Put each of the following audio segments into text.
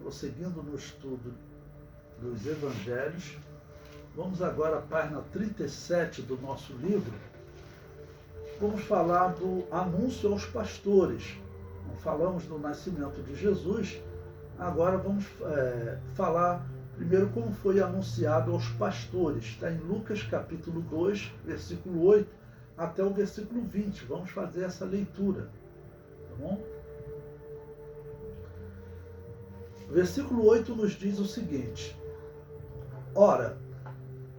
prosseguindo no estudo dos Evangelhos. Vamos agora à página 37 do nosso livro. Vamos falar do anúncio aos pastores. Não falamos do nascimento de Jesus, agora vamos falar primeiro como foi anunciado aos pastores. Está em Lucas capítulo 2, versículo 8 até o versículo 20. Vamos fazer essa leitura, tá bom? O versículo 8 nos diz o seguinte: Ora,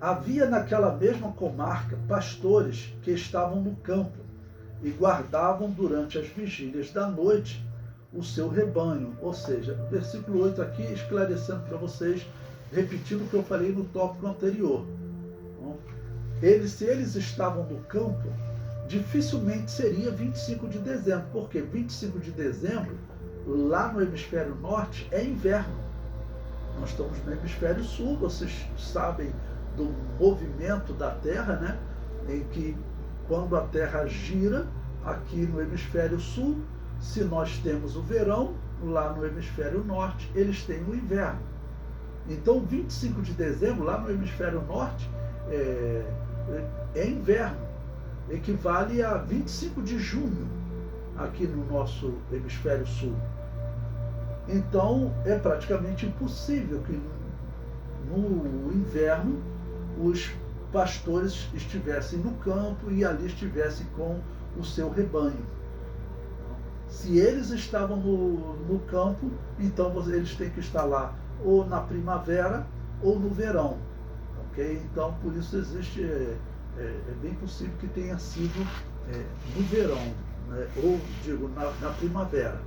havia naquela mesma comarca pastores que estavam no campo e guardavam durante as vigílias da noite o seu rebanho. Ou seja, versículo 8 aqui esclarecendo para vocês, repetindo o que eu falei no tópico anterior. Se eles estavam no campo, dificilmente seria 25 de dezembro, porque 25 de dezembro, lá no hemisfério norte, é inverno. Nós estamos no hemisfério sul, vocês sabem do movimento da Terra, né? Em que quando a Terra gira, aqui no hemisfério sul, se nós temos o verão, lá no hemisfério norte, eles têm o inverno. Então, 25 de dezembro, lá no hemisfério norte, é inverno. Equivale a 25 de junho, aqui no nosso hemisfério sul. Então, é praticamente impossível que no inverno os pastores estivessem no campo e ali estivessem com o seu rebanho. Se eles estavam no campo, então eles têm que estar lá ou na primavera ou no verão. Okay? Então, por isso existe, é bem possível que tenha sido no verão, né? Ou digo, na primavera.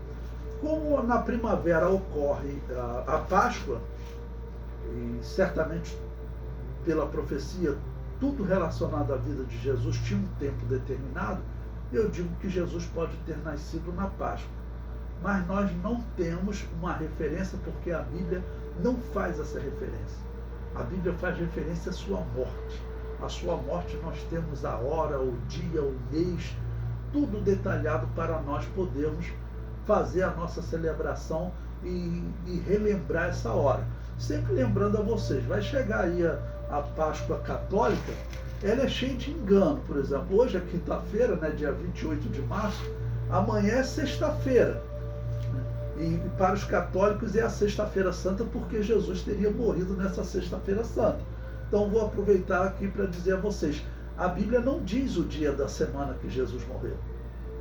Como na primavera ocorre a Páscoa, e certamente pela profecia, tudo relacionado à vida de Jesus tinha um tempo determinado, eu digo que Jesus pode ter nascido na Páscoa. Mas nós não temos uma referência, porque a Bíblia não faz essa referência. A Bíblia faz referência à sua morte. A sua morte nós temos a hora, o dia, o mês, tudo detalhado para nós podermos fazer a nossa celebração e relembrar essa hora. Sempre lembrando a vocês, vai chegar aí a Páscoa católica, ela é cheia de engano. Por exemplo, hoje é quinta-feira, né, dia 28 de março, amanhã é sexta-feira. E para os católicos é a sexta-feira santa, porque Jesus teria morrido nessa sexta-feira santa. Então vou aproveitar aqui para dizer a vocês, a Bíblia não diz o dia da semana que Jesus morreu.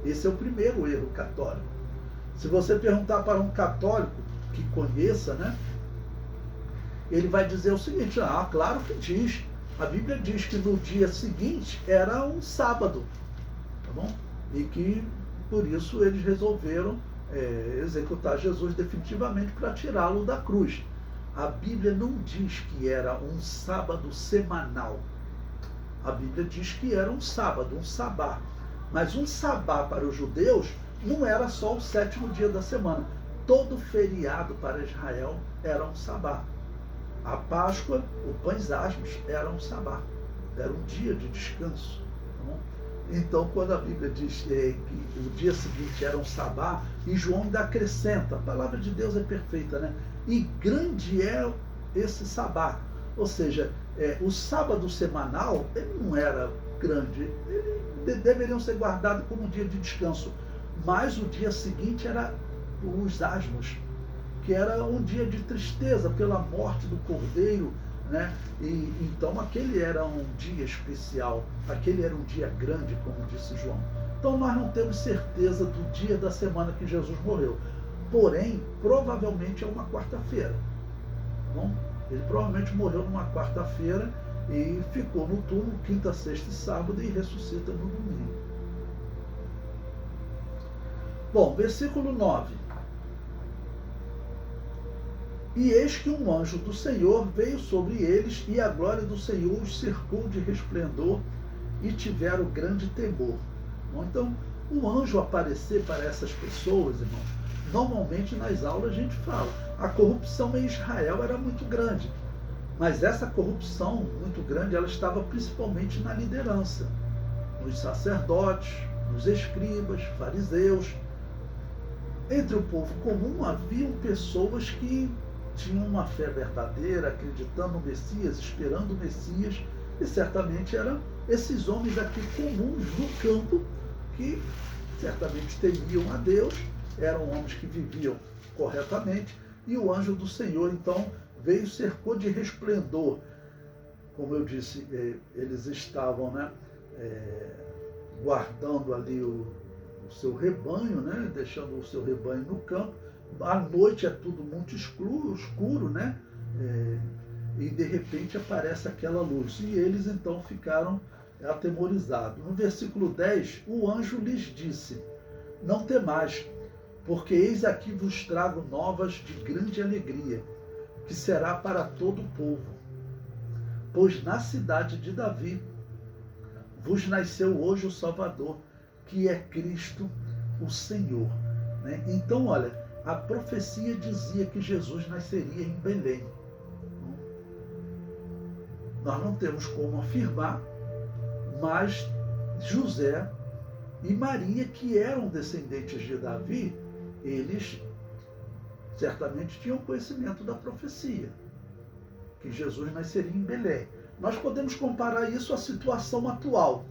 Esse é o primeiro erro católico. Se você perguntar para um católico que conheça, né, ele vai dizer o seguinte: claro que diz. A Bíblia diz que no dia seguinte era um sábado, tá bom? E que por isso eles resolveram executar Jesus definitivamente para tirá-lo da cruz. A Bíblia não diz que era um sábado semanal. A Bíblia diz que era um sábado, um sabá. Mas um sabá para os judeus não era só o sétimo dia da semana. Todo feriado para Israel era um sabá. A Páscoa, o Pães Asmos, era um sabá. Era um dia de descanso. Então, quando a Bíblia diz que o dia seguinte era um sabá, e João ainda acrescenta, a palavra de Deus é perfeita, né? E grande é esse sabá. Ou seja, o sábado semanal, ele não era grande, deveriam ser guardados como um dia de descanso. Mas o dia seguinte era os asmos, que era um dia de tristeza pela morte do cordeiro, né? E então aquele era um dia especial, aquele era um dia grande, como disse João. Então nós não temos certeza do dia da semana que Jesus morreu. Porém, provavelmente é uma quarta-feira. Bom, ele provavelmente morreu numa quarta-feira e ficou no túmulo quinta, sexta e sábado e ressuscita no domingo. Bom, versículo 9. E eis que um anjo do Senhor veio sobre eles, e a glória do Senhor os cercou de resplendor, e tiveram grande temor. Bom, então, o anjo aparecer para essas pessoas, irmão, normalmente nas aulas a gente fala, a corrupção em Israel era muito grande, mas essa corrupção muito grande, ela estava principalmente na liderança, nos sacerdotes, nos escribas, fariseus. Entre o povo comum haviam pessoas que tinham uma fé verdadeira, acreditando no Messias, esperando o Messias, e certamente eram esses homens aqui comuns no campo, que certamente temiam a Deus, eram homens que viviam corretamente, e o anjo do Senhor, então, veio, cercou de resplendor. Como eu disse, eles estavam, né, guardando ali o seu rebanho, né, deixando o seu rebanho no campo. À noite é tudo muito escuro, né, e de repente aparece aquela luz. E eles então ficaram atemorizados. No versículo 10, o anjo lhes disse: não temais, porque eis aqui vos trago novas de grande alegria, que será para todo o povo. Pois na cidade de Davi vos nasceu hoje o Salvador, que é Cristo o Senhor. Né? Então, olha, a profecia dizia que Jesus nasceria em Belém. Nós não temos como afirmar, mas José e Maria, que eram descendentes de Davi, eles certamente tinham conhecimento da profecia, que Jesus nasceria em Belém. Nós podemos comparar isso à situação atual.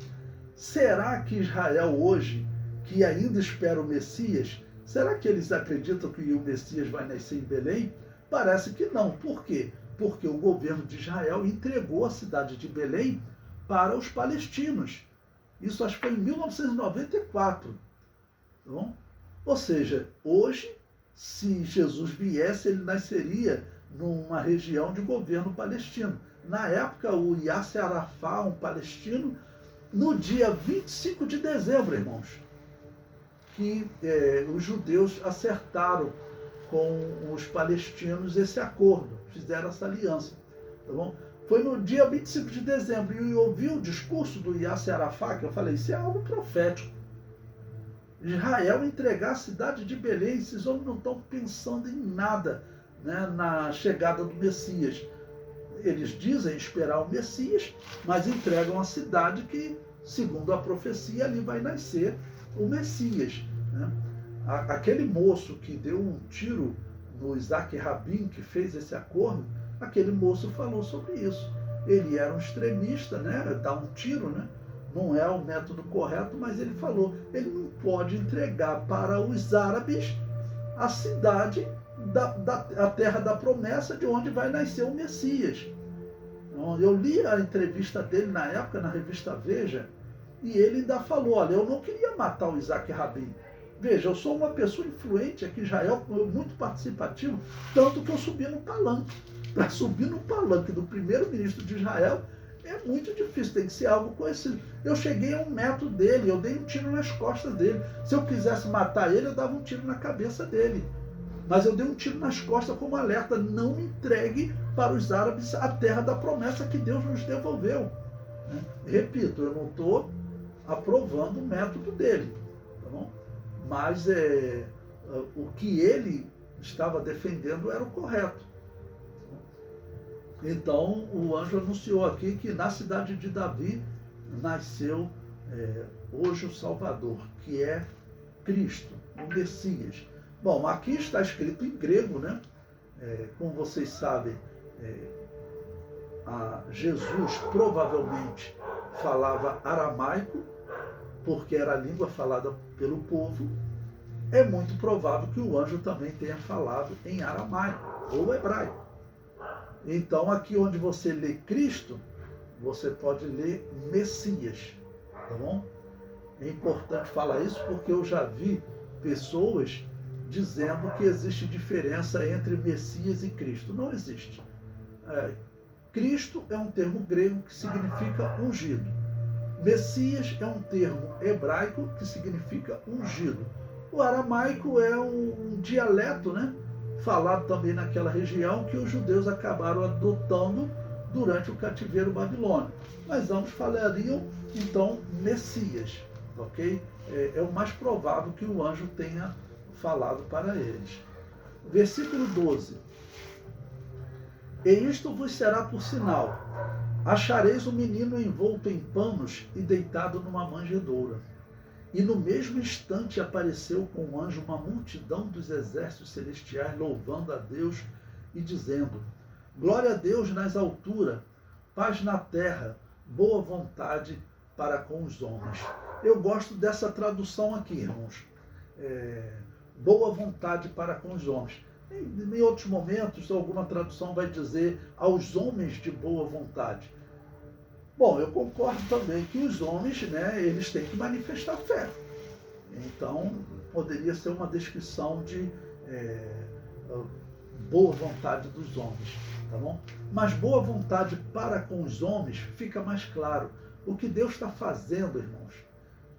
Será que Israel hoje, que ainda espera o Messias, será que eles acreditam que o Messias vai nascer em Belém? Parece que não. Por quê? Porque o governo de Israel entregou a cidade de Belém para os palestinos. Isso acho que foi em 1994. Tá bom? Ou seja, hoje, se Jesus viesse, ele nasceria numa região de governo palestino. Na época, o Yasser Arafat, um palestino, no dia 25 de dezembro, irmãos, que os judeus acertaram com os palestinos esse acordo, fizeram essa aliança. Tá bom? Foi no dia 25 de dezembro, e eu ouvi o discurso do Yasser Arafat, que eu falei, isso é algo profético. Israel entregar a cidade de Belém, esses homens não estão pensando em nada, né, na chegada do Messias. Eles dizem esperar o Messias, mas entregam a cidade que, segundo a profecia, ali vai nascer o Messias. Né? Aquele moço que deu um tiro no Isaac Rabin, que fez esse acordo, aquele moço falou sobre isso. Ele era um extremista, né? Dar um tiro, né? Não é o método correto, mas ele falou, ele não pode entregar para os árabes a cidade, a terra da promessa, de onde vai nascer o Messias. Eu li a entrevista dele na época, na revista Veja, e ele ainda falou, olha, eu não queria matar o Isaac Rabin. Veja, eu sou uma pessoa influente aqui em Israel, muito participativo, tanto que eu subi no palanque. Para subir no palanque do primeiro-ministro de Israel é muito difícil, tem que ser algo conhecido. Eu cheguei a 1 metro dele, eu dei um tiro nas costas dele. Se eu quisesse matar ele, eu dava um tiro na cabeça dele. Mas eu dei um tiro nas costas como alerta, não entregue para os árabes a terra da promessa que Deus nos devolveu. Repito, eu não estou aprovando o método dele, tá bom? Mas o que ele estava defendendo era o correto. Então, o anjo anunciou aqui que na cidade de Davi nasceu hoje o Salvador, que é Cristo, o Messias. Bom, aqui está escrito em grego, né? Como vocês sabem, Jesus provavelmente falava aramaico, porque era a língua falada pelo povo. É muito provável que o anjo também tenha falado em aramaico ou hebraico. Então, aqui onde você lê Cristo, você pode ler Messias, tá bom? É importante falar isso porque eu já vi pessoas dizendo que existe diferença entre Messias e Cristo. Não existe. Cristo é um termo grego que significa ungido. Messias é um termo hebraico que significa ungido. O aramaico é um dialeto, né? Falado também naquela região, que os judeus acabaram adotando durante o cativeiro babilônico. Mas ambos falariam, então, Messias, ok? É o mais provável que o anjo tenha falado para eles. Versículo 12. E isto vos será por sinal: achareis o menino envolto em panos e deitado numa manjedoura. E no mesmo instante apareceu com o anjo uma multidão dos exércitos celestiais, louvando a Deus e dizendo: glória a Deus nas alturas, paz na terra, boa vontade para com os homens. Eu gosto dessa tradução aqui, irmãos. Boa vontade para com os homens. Em outros momentos, alguma tradução vai dizer aos homens de boa vontade. Bom, eu concordo também que os homens, eles têm que manifestar fé. Então, poderia ser uma descrição de boa vontade dos homens, tá bom? Mas boa vontade para com os homens fica mais claro. O que Deus está fazendo, irmãos?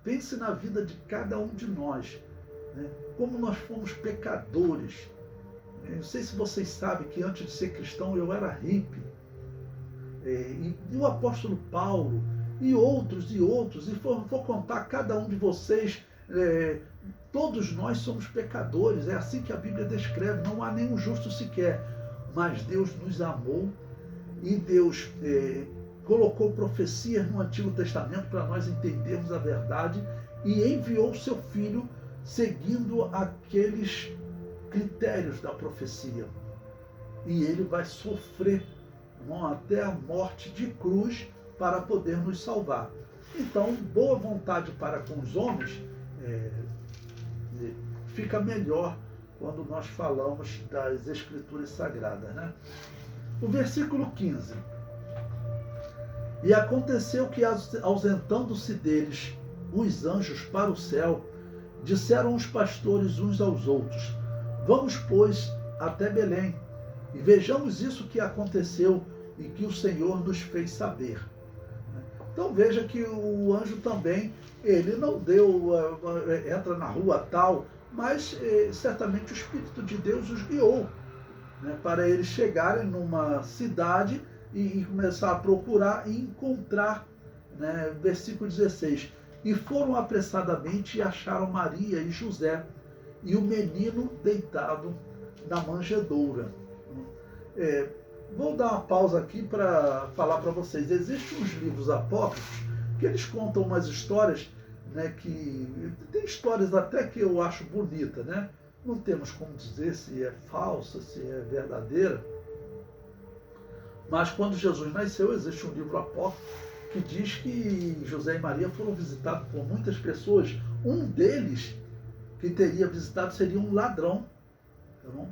Pense na vida de cada um de nós, né? Como nós fomos pecadores. Eu não sei se vocês sabem que antes de ser cristão eu era hippie. E o apóstolo Paulo e outros, e for contar cada um de vocês, todos nós somos pecadores, é assim que a Bíblia descreve, não há nenhum justo sequer, mas Deus nos amou e Deus colocou profecias no Antigo Testamento para nós entendermos a verdade e enviou o seu Filho seguindo aqueles critérios da profecia. E ele vai sofrer até a morte de cruz para poder nos salvar. Então, boa vontade para com os homens fica melhor quando nós falamos das Escrituras Sagradas, né? O versículo 15. E aconteceu que, ausentando-se deles os anjos para o céu, disseram os pastores uns aos outros: vamos, pois, até Belém, e vejamos isso que aconteceu e que o Senhor nos fez saber. Então veja que o anjo também, ele não deu, entra na rua tal, mas certamente o Espírito de Deus os guiou, para eles chegarem numa cidade e começar a procurar e encontrar, versículo 16, e foram apressadamente e acharam Maria e José e o menino deitado na manjedoura. Vou dar uma pausa aqui para falar para vocês. Existem uns livros apócrifos que eles contam umas histórias, que tem histórias até que eu acho bonita, Não temos como dizer se é falsa, se é verdadeira. Mas quando Jesus nasceu, existe um livro apócrifo que diz que José e Maria foram visitados por muitas pessoas. Um deles que teria visitado seria um ladrão, tá bom?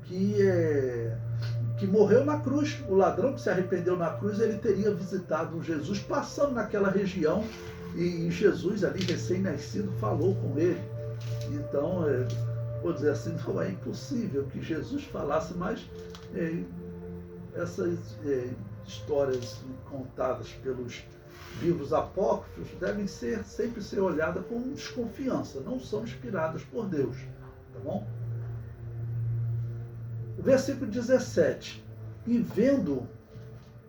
Que morreu na cruz. O ladrão que se arrependeu na cruz, ele teria visitado Jesus, passando naquela região, e Jesus, ali recém-nascido, falou com ele. Então, vou dizer assim, não é impossível que Jesus falasse, mas essas histórias contadas pelos livros apócrifos devem sempre ser olhadas com desconfiança, não são inspiradas por Deus, tá bom? Versículo 17. E vendo,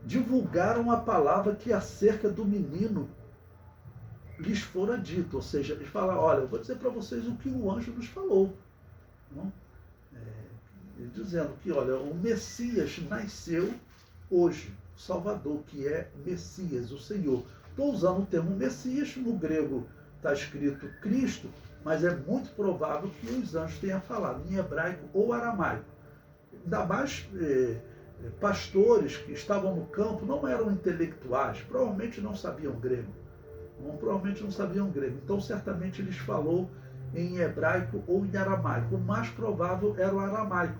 divulgaram a palavra que acerca do menino lhes fora dito. Ou seja, eles falaram: olha, eu vou dizer para vocês o que o anjo nos falou. Não? Dizendo que, olha, o Messias nasceu hoje, o Salvador, que é Messias, o Senhor. Estou usando o termo Messias, no grego está escrito Cristo, mas é muito provável que os anjos tenham falado em hebraico ou aramaico. Ainda mais pastores que estavam no campo não eram intelectuais, provavelmente não sabiam grego. Então, certamente, eles falou em hebraico ou em aramaico. O mais provável era o aramaico,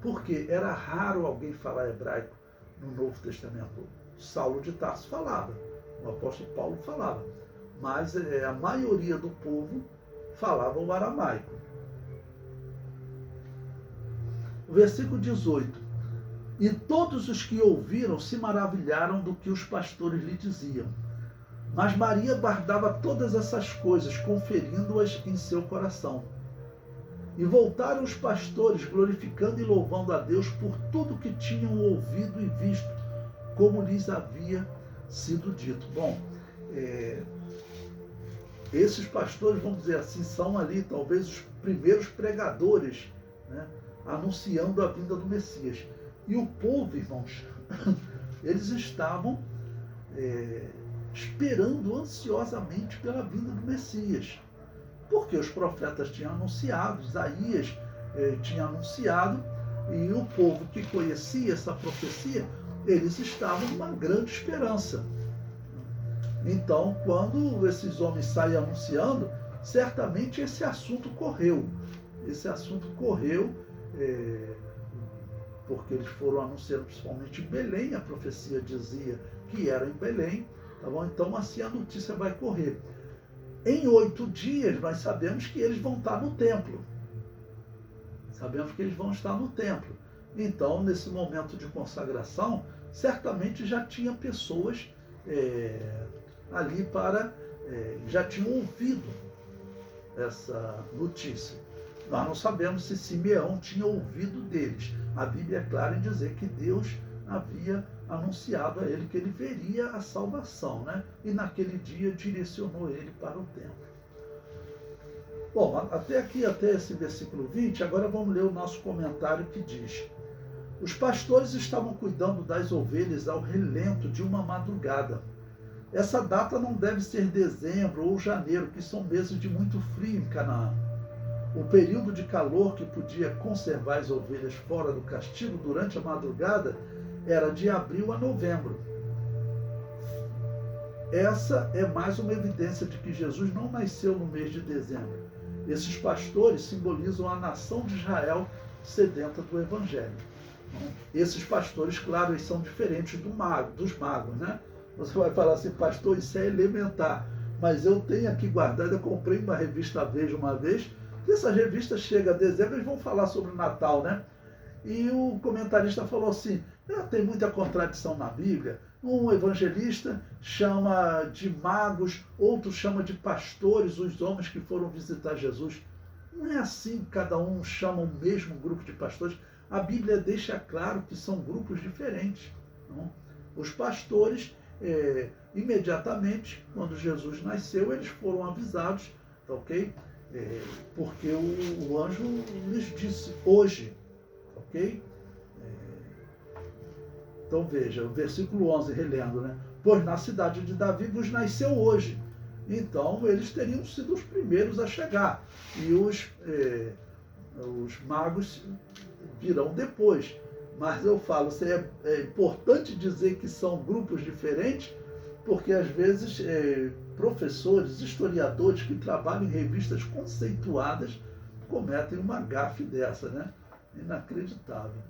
porque era raro alguém falar hebraico no Novo Testamento. Saulo de Tarso falava, o apóstolo Paulo falava, mas a maioria do povo falava o aramaico. Versículo 18. E todos os que ouviram se maravilharam do que os pastores lhe diziam. Mas Maria guardava todas essas coisas, conferindo-as em seu coração. E voltaram os pastores, glorificando e louvando a Deus por tudo que tinham ouvido e visto, como lhes havia sido dito. Bom, esses pastores, vamos dizer assim, são ali talvez os primeiros pregadores, anunciando a vinda do Messias. E o povo, irmãos, eles estavam esperando ansiosamente pela vinda do Messias. Porque os profetas tinham anunciado, Isaías tinha anunciado, e o povo que conhecia essa profecia, eles estavam numa grande esperança. Então, quando esses homens saem anunciando, certamente esse assunto correu. Esse assunto correu porque eles foram anunciando principalmente em Belém, a profecia dizia que era em Belém, tá bom? Então assim a notícia vai correr. Em 8 dias nós sabemos que eles vão estar no templo. Sabemos que eles vão estar no templo. Então, nesse momento de consagração, certamente já tinha pessoas ali já tinham ouvido essa notícia. Nós não sabemos se Simeão tinha ouvido deles. A Bíblia é clara em dizer que Deus havia anunciado a ele que ele veria a salvação, né? E naquele dia direcionou ele para o templo. Bom, até aqui, até esse versículo 20, agora vamos ler o nosso comentário que diz: os pastores estavam cuidando das ovelhas ao relento de uma madrugada. Essa data não deve ser dezembro ou janeiro, que são meses de muito frio em Canaã. O período de calor que podia conservar as ovelhas fora do castigo durante a madrugada era de abril a novembro. Essa é mais uma evidência de que Jesus não nasceu no mês de dezembro. Esses pastores simbolizam a nação de Israel sedenta do Evangelho. Esses pastores, claro, eles são diferentes dos magos, né? Você vai falar assim, pastor, isso é elementar. Mas eu tenho aqui guardado, eu comprei uma revista Veja uma vez, e essa revista chega a dezembro, eles vão falar sobre o Natal, né? E o comentarista falou assim, tem muita contradição na Bíblia. Um evangelista chama de magos, outro chama de pastores os homens que foram visitar Jesus. Não é assim, cada um chama o mesmo grupo de pastores. A Bíblia deixa claro que são grupos diferentes. Não? Os pastores, imediatamente, quando Jesus nasceu, eles foram avisados, ok? Porque o anjo lhes disse, hoje, ok? Então veja, o versículo 11, relendo, né? Pois na cidade de Davi vos nasceu hoje. Então eles teriam sido os primeiros a chegar. E os magos virão depois. Mas eu falo, é importante dizer que são grupos diferentes, porque às vezes professores, historiadores que trabalham em revistas conceituadas cometem uma gafe dessa, né? Inacreditável.